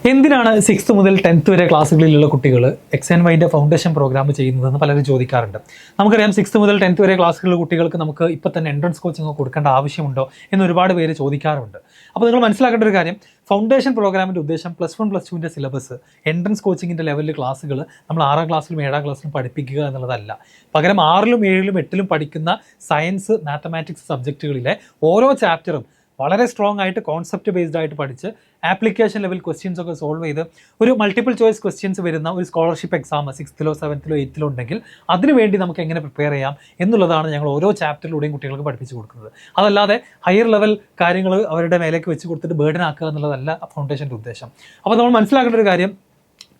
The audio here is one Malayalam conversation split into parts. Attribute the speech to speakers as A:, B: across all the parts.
A: എന്തിനാണ് 6th മുതൽ 10th വരെ ക്ലാസ്സുകളിലുള്ള കുട്ടികൾ XNYന്റെ ഫൗണ്ടേഷൻ പ്രോഗ്രാം ചെയ്യുന്നതെന്ന് പലരും ചോദിക്കാറുണ്ട്. നമുക്കറിയാം 6th മുതൽ 10th വരെ ക്ലാസ്സുകളിലുള്ള കുട്ടികൾക്ക് നമുക്ക് ഇപ്പോൾ തന്നെ എൻട്രൻസ് കോച്ചിങ് കൊടുക്കേണ്ട ആവശ്യമുണ്ടോ എന്ന് ഒരുപാട് പേര് ചോദിക്കാറുണ്ട്. അപ്പോൾ നിങ്ങൾ മനസ്സിലാക്കേണ്ട ഒരു കാര്യം, ഫൗണ്ടേഷൻ പ്രോഗ്രാമിൻ്റെ ഉദ്ദേശം +1 +2ൻ്റെ സിലബസ് എൻട്രൻസ് കോച്ചിങ്ങിൻ്റെ ലെവലിൽ ക്ലാസ്സുകൾ നമ്മൾ 6ാം ക്ലാസ്സിലും 7ാം ക്ലാസ്സിലും പഠിപ്പിക്കുക എന്നുള്ളതല്ല. പകരം 6ലും 7ലും 8ലും പഠിക്കുന്ന സയൻസ്, മാത്തമാറ്റിക്സ് സബ്ജക്റ്റുകളിലെ ഓരോ ചാപ്റ്ററും വളരെ സ്ട്രോങ് ആയിട്ട് കോൺസെപ്റ്റ് ബേസ്ഡ് ആയിട്ട് പഠിച്ച് ആപ്ലിക്കേഷൻ ലെവൽ ക്വസ്റ്റ്യൻസ് ഒക്കെ സോൾവ് ചെയ്ത് ഒരു മൾട്ടിപ്പിൾ ചോയ്സ് ക്വസ്റ്റ്യൻസ് വരുന്ന ഒരു scholarship exam 6th 7th 8th ഉണ്ടെങ്കിൽ അതിനുവേണ്ടി നമുക്ക് എങ്ങനെ പ്രിപ്പയർ ചെയ്യാം എന്നുള്ളതാണ് ഞങ്ങൾ ഓരോ ചാപ്റ്ററിലൂടെയും കുട്ടികൾക്ക് പഠിപ്പിച്ചു കൊടുക്കുന്നത്. അതല്ലാതെ ഹയർ ലെവൽ കാര്യങ്ങൾ അവരുടെ മേലേക്ക് വെച്ച് കൊടുത്തിട്ട് ബേർഡൻ ആക്കുക എന്നുള്ളതല്ല ഫൗണ്ടേഷൻ്റെ ഉദ്ദേശം. അപ്പോൾ നമ്മൾ മനസ്സിലാക്കേണ്ട ഒരു കാര്യം,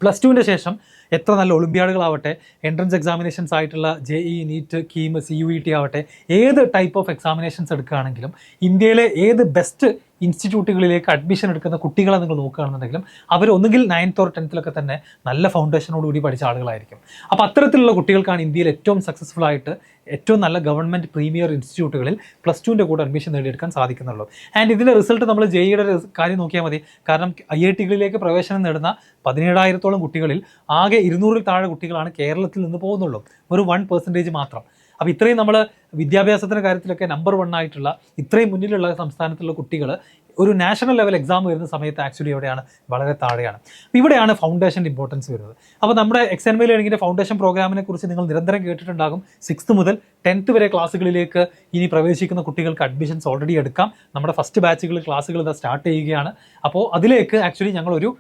A: +2ൻ്റെ ശേഷം എത്ര നല്ല ഒളിമ്പ്യാഡുകളാവട്ടെ, എൻട്രൻസ് എക്സാമിനേഷൻസ് ആയിട്ടുള്ള JEE, നീറ്റ്, കീം, CUET ആവട്ടെ, ഏത് ടൈപ്പ് ഓഫ് എക്സാമിനേഷൻസ് എടുക്കുകയാണെങ്കിലും ഇന്ത്യയിലെ ഏത് ബെസ്റ്റ് ഇൻസ്റ്റിറ്റ്യൂട്ടുകളിലേക്ക് അഡ്മിഷൻ എടുക്കുന്ന കുട്ടികളെ നിങ്ങൾ നോക്കുകയാണെന്നുണ്ടെങ്കിലും അവർ ഒന്നുകിൽ 9th or 10th തന്നെ നല്ല ഫൗണ്ടേഷനോടുകൂടി പഠിച്ച ആളുകളായിരിക്കും. അപ്പോൾ അത്തരത്തിലുള്ള കുട്ടികൾക്കാണ് ഇന്ത്യയിൽ ഏറ്റവും സക്സസ്ഫുൾ ആയിട്ട് ഏറ്റവും നല്ല ഗവൺമെൻറ് പ്രീമിയർ ഇൻസ്റ്റിറ്റ്യൂട്ടുകളിൽ +2ൻ്റെ കൂടെ അഡ്മിഷൻ നേടിയെടുക്കാൻ സാധിക്കുന്നുള്ളൂ. ആൻഡ് ഇതിൻ്റെ റിസൾട്ട് നമ്മൾ JEEയുടെ കാര്യം നോക്കിയാൽ മതി. കാരണം IITകളിലേക്ക് പ്രവേശനം നേടുന്ന 17,000-ഓളം കുട്ടികളിൽ ആകെ 200-ൽ താഴെ കുട്ടികളാണ് കേരളത്തിൽ നിന്ന് പോകുന്നുള്ളൂ, ഒരു 1% മാത്രം. അപ്പോൾ ഇത്രയും നമ്മൾ വിദ്യാഭ്യാസത്തിൻ്റെ കാര്യത്തിലൊക്കെ നമ്പർ 1 ആയിട്ടുള്ള ഇത്രയും മുന്നിലുള്ള സംസ്ഥാനത്തുള്ള കുട്ടികൾ ഒരു നാഷണൽ ലെവൽ എക്സാം വരുന്ന സമയത്ത് ആക്ച്വലി എവിടെയാണ്, വളരെ താഴെയാണ്. അപ്പോൾ ഇവിടെയാണ് ഫൗണ്ടേഷൻ്റെ ഇമ്പോർട്ടൻസ് വരുന്നത്. അപ്പോൾ നമ്മുടെ XNY ലേണിങ്ങിൻ്റെ ഫൗണ്ടേഷൻ പ്രോഗ്രാമിനെ കുറിച്ച് നിങ്ങൾ നിരന്തരം കേട്ടിട്ടുണ്ടാകും. 6th മുതൽ 10th വരെ ക്ലാസ്സുകളിലേക്ക് ഇനി പ്രവേശിക്കുന്ന കുട്ടികൾക്ക് അഡ്മിഷൻസ് ഓൾറെഡി എടുക്കാം. നമ്മുടെ ഫസ്റ്റ് ബാച്ചുകൾ ക്ലാസ്സുകൾ ഇതാ സ്റ്റാർട്ട് ചെയ്യുകയാണ്. അപ്പോൾ അതിലേക്ക് ആക്ച്വലി ഞങ്ങളൊരു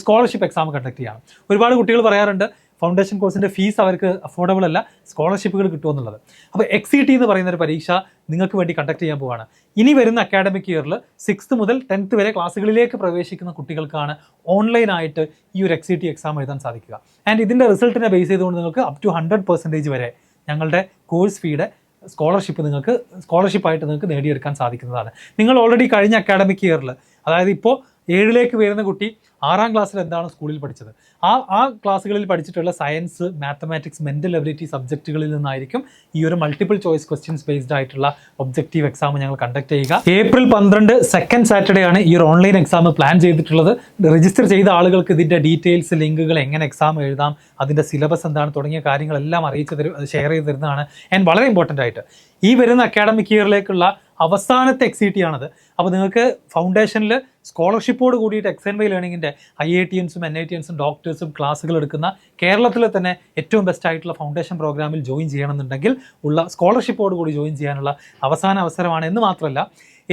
A: സ്കോളർഷിപ്പ് എക്സാം കണ്ടക്ട് ചെയ്യണം. ഒരുപാട് കുട്ടികൾ പറയാറുണ്ട് ഫൗണ്ടേഷൻ കോഴ്സിൻ്റെ ഫീസ് അവർക്ക് അഫോർഡബിൾ അല്ല, സ്കോളർഷിപ്പുകൾ കിട്ടുമെന്നുള്ളത്. അപ്പോൾ XCT എന്ന് പറയുന്ന ഒരു പരീക്ഷ നിങ്ങൾക്ക് വേണ്ടി കണ്ടക്ട് ചെയ്യാൻ പോവുകയാണ്. ഇനി വരുന്ന അക്കാഡമിക് ഇയറിൽ 6th മുതൽ 10th വരെ ക്ലാസ്സുകളിലേക്ക് പ്രവേശിക്കുന്ന കുട്ടികൾക്കാണ് ഓൺലൈനായിട്ട് ഈ ഒരു XCT എക്സാം എഴുതാൻ സാധിക്കുക. ആൻഡ് ഇതിൻ്റെ റിസൾട്ടിനെ ബേസ് ചെയ്തുകൊണ്ട് നിങ്ങൾക്ക് അപ് ടു 100% വരെ ഞങ്ങളുടെ കോഴ്സ് ഫീയുടെ സ്കോളർഷിപ്പായിട്ട് നിങ്ങൾക്ക് നേടിയെടുക്കാൻ സാധിക്കുന്നതാണ്. നിങ്ങൾ ഓൾറെഡി കഴിഞ്ഞ അക്കാഡമിക് ഇയറിൽ, അതായത് ഇപ്പോൾ 7ലേക്ക് വരുന്ന കുട്ടി 6ാം ക്ലാസ്സിൽ എന്താണ് സ്കൂളിൽ പഠിച്ചത്, ആ ക്ലാസ്സുകളിൽ പഠിച്ചിട്ടുള്ള സയൻസ്, മാത്തമാറ്റിക്സ്, മെൻ്റൽ എബിലിറ്റി സബ്ജക്റ്റുകളിൽ നിന്നായിരിക്കും ഈ ഒരു മൾട്ടിപ്പിൾ ചോയ്സ് ക്വസ്റ്റ്യൻസ് ബേസ്ഡ് ആയിട്ടുള്ള ഒബ്ജക്റ്റീവ് എക്സാം ഞങ്ങൾ കണ്ടക്ട് ചെയ്യുക. April 12 സെക്കൻഡ് സാറ്റർഡേ ആണ് ഈ ഒരു ഓൺലൈൻ എക്സാം പ്ലാൻ ചെയ്തിട്ടുള്ളത്. രജിസ്റ്റർ ചെയ്ത ആളുകൾക്ക് ഇതിൻ്റെ ഡീറ്റെയിൽസ്, ലിങ്കുകൾ, എങ്ങനെ എക്സാം എഴുതാം, അതിൻ്റെ സിലബസ് എന്താണ് തുടങ്ങിയ കാര്യങ്ങളെല്ലാം ഷെയർ ചെയ്ത് തരുന്നതാണ്. ആൻഡ് വളരെ ഇമ്പോർട്ടൻ്റ് ആയിട്ട് ഈ വരുന്ന അക്കാഡമിക് ഇയറിലേക്കുള്ള അവസാനത്തെ XCT ആണത്. അപ്പോൾ നിങ്ങൾക്ക് ഫൗണ്ടേഷനിൽ സ്കോളർഷിപ്പോട് കൂടിയിട്ട് XNY ലേണിങ്ങിൻ്റെ IITiansഉം NITiansഉം ഡോക്ടേഴ്സും ക്ലാസ്സുകൾ എടുക്കുന്ന കേരളത്തിലെ തന്നെ ഏറ്റവും ബെസ്റ്റ് ആയിട്ടുള്ള ഫൗണ്ടേഷൻ പ്രോഗ്രാമിൽ ജോയിൻ ചെയ്യണമെന്നുണ്ടെങ്കിൽ ഉള്ള സ്കോളർഷിപ്പോട് കൂടി ജോയിൻ ചെയ്യാനുള്ള അവസാന അവസരമാണ്. എന്ന് മാത്രമല്ല,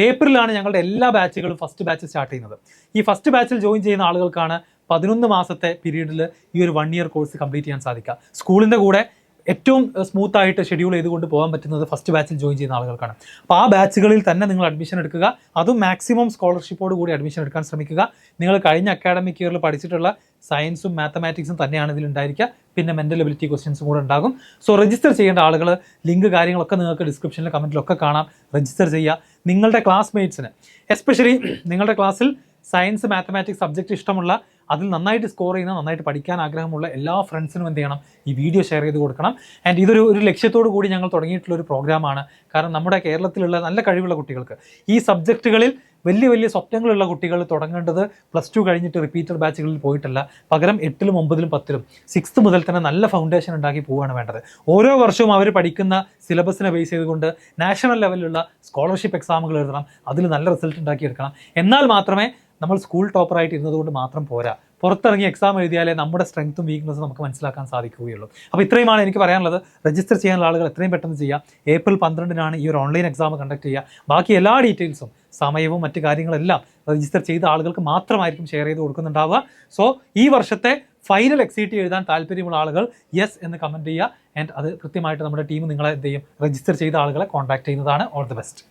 A: ഏപ്രിലാണ് ഞങ്ങളുടെ എല്ലാ ബാച്ചുകളും ഫസ്റ്റ് ബാച്ച് സ്റ്റാർട്ട് ചെയ്യുന്നത്. ഈ ഫസ്റ്റ് ബാച്ചിൽ ജോയിൻ ചെയ്യുന്ന ആളുകൾക്കാണ് 11 മാസത്തെ പീരീഡിൽ ഈ ഒരു 1 ഇയർ കോഴ്സ് കംപ്ലീറ്റ് ചെയ്യാൻ സാധിക്കുക. സ്കൂളിൻ്റെ കൂടെ ഏറ്റവും സ്മൂത്തായിട്ട് ഷെഡ്യൂൾ ചെയ്തുകൊണ്ട് പോകാൻ പറ്റുന്നത് ഫസ്റ്റ് ബാച്ചിൽ ജോയിൻ ചെയ്യുന്ന ആളുകൾക്കാണ്. അപ്പോൾ ആ ബാച്ചുകളിൽ തന്നെ നിങ്ങൾ അഡ്മിഷൻ എടുക്കുക. അതും മാക്സിമം സ്കോളർഷിപ്പോട് കൂടി അഡ്മിഷൻ എടുക്കാൻ ശ്രമിക്കുക. നിങ്ങൾ കഴിഞ്ഞ അക്കാഡമിക് ഇയറിൽ പഠിച്ചിട്ടുള്ള സയൻസും മാത്തമാറ്റിക്സും തന്നെയാണ് ഇതിലുണ്ടായിരിക്കുക. പിന്നെ മെൻ്റൽ എബിലിറ്റി ക്വസ്റ്റ്യൻസും കൂടെ ഉണ്ടാകും. സോ രജിസ്റ്റർ ചെയ്യേണ്ട ആളുകൾ, ലിങ്ക് കാര്യങ്ങളൊക്കെ നിങ്ങൾക്ക് ഡിസ്ക്രിപ്ഷനിൽ കമൻറ്റിലൊക്കെ കാണാം. രജിസ്റ്റർ ചെയ്യുക. നിങ്ങളുടെ ക്ലാസ്മേറ്റ്സിന്, എസ്പെഷ്യലി നിങ്ങളുടെ ക്ലാസ്സിൽ സയൻസ്, മാത്തമാറ്റിക്സ് സബ്ജക്റ്റ് ഇഷ്ടമുള്ള, അതിൽ നന്നായിട്ട് സ്കോർ ചെയ്യുന്ന, നന്നായിട്ട് പഠിക്കാൻ ആഗ്രഹമുള്ള എല്ലാ ഫ്രണ്ട്സിനും എന്ത് ചെയ്യണം, ഈ വീഡിയോ ഷെയർ ചെയ്ത് കൊടുക്കണം. ആൻഡ് ഇതൊരു ലക്ഷ്യത്തോടു കൂടി ഞങ്ങൾ തുടങ്ങിയിട്ടുള്ളൊരു പ്രോഗ്രാമാണ്. കാരണം നമ്മുടെ കേരളത്തിലുള്ള നല്ല കഴിവുള്ള കുട്ടികൾക്ക്, ഈ സബ്ജക്റ്റുകളിൽ വലിയ വലിയ സ്വപ്നങ്ങളുള്ള കുട്ടികൾ തുടങ്ങേണ്ടത് +2 കഴിഞ്ഞിട്ട് റിപ്പീറ്റഡ് ബാച്ചുകളിൽ പോയിട്ടല്ല, പകരം 8ലും 9ലും 10ലും 6th മുതൽ തന്നെ നല്ല ഫൗണ്ടേഷൻ ഉണ്ടാക്കി പോവുകയാണ് വേണ്ടത്. ഓരോ വർഷവും അവർ പഠിക്കുന്ന സിലബസിനെ ബേസ് ചെയ്തുകൊണ്ട് നാഷണൽ ലെവലിലുള്ള സ്കോളർഷിപ്പ് എക്സാമുകൾ എഴുതണം, അതിൽ നല്ല റിസൾട്ട് ഉണ്ടാക്കിയെടുക്കണം. എന്നാൽ മാത്രമേ നമ്മൾ സ്കൂൾ ടോപ്പറായിട്ട് ഇരുന്നതുകൊണ്ട് മാത്രം പോരാ, പുറത്തിറങ്ങി എക്സാം എഴുതിയാലേ നമ്മുടെ സ്ട്രെങ്ത്തും വീക്ക്നസ്സും നമുക്ക് മനസ്സിലാക്കാൻ സാധിക്കുകയുള്ളൂ. അപ്പോൾ ഇത്രയുമാണ് എനിക്ക് പറയാനുള്ളത്. രജിസ്റ്റർ ചെയ്യാനുള്ള ആളുകൾ എത്രയും പെട്ടെന്ന് ചെയ്യുക. April 12 ഈ ഒരു ഓൺലൈൻ എക്സാം കണ്ടക്ട് ചെയ്യുക. ബാക്കി എല്ലാ ഡീറ്റെയിൽസും, സമയവും മറ്റു കാര്യങ്ങളെല്ലാം രജിസ്റ്റർ ചെയ്ത ആളുകൾക്ക് മാത്രമായിരിക്കും ഷെയർ ചെയ്ത് കൊടുക്കുന്നുണ്ടാവുക. സോ ഈ വർഷത്തെ ഫൈനൽ XCT എഴുതാൻ താല്പര്യമുള്ള ആളുകൾ യെസ് എന്ന് കമൻറ്റ് ചെയ്യുക. ആൻഡ് അത് കൃത്യമായിട്ട് നമ്മുടെ ടീം നിങ്ങളെ എന്ത് ചെയ്യും, രജിസ്റ്റർ ചെയ്ത ആളുകളെ കോൺടാക്ട് ചെയ്യുന്നതാണ്. All the best.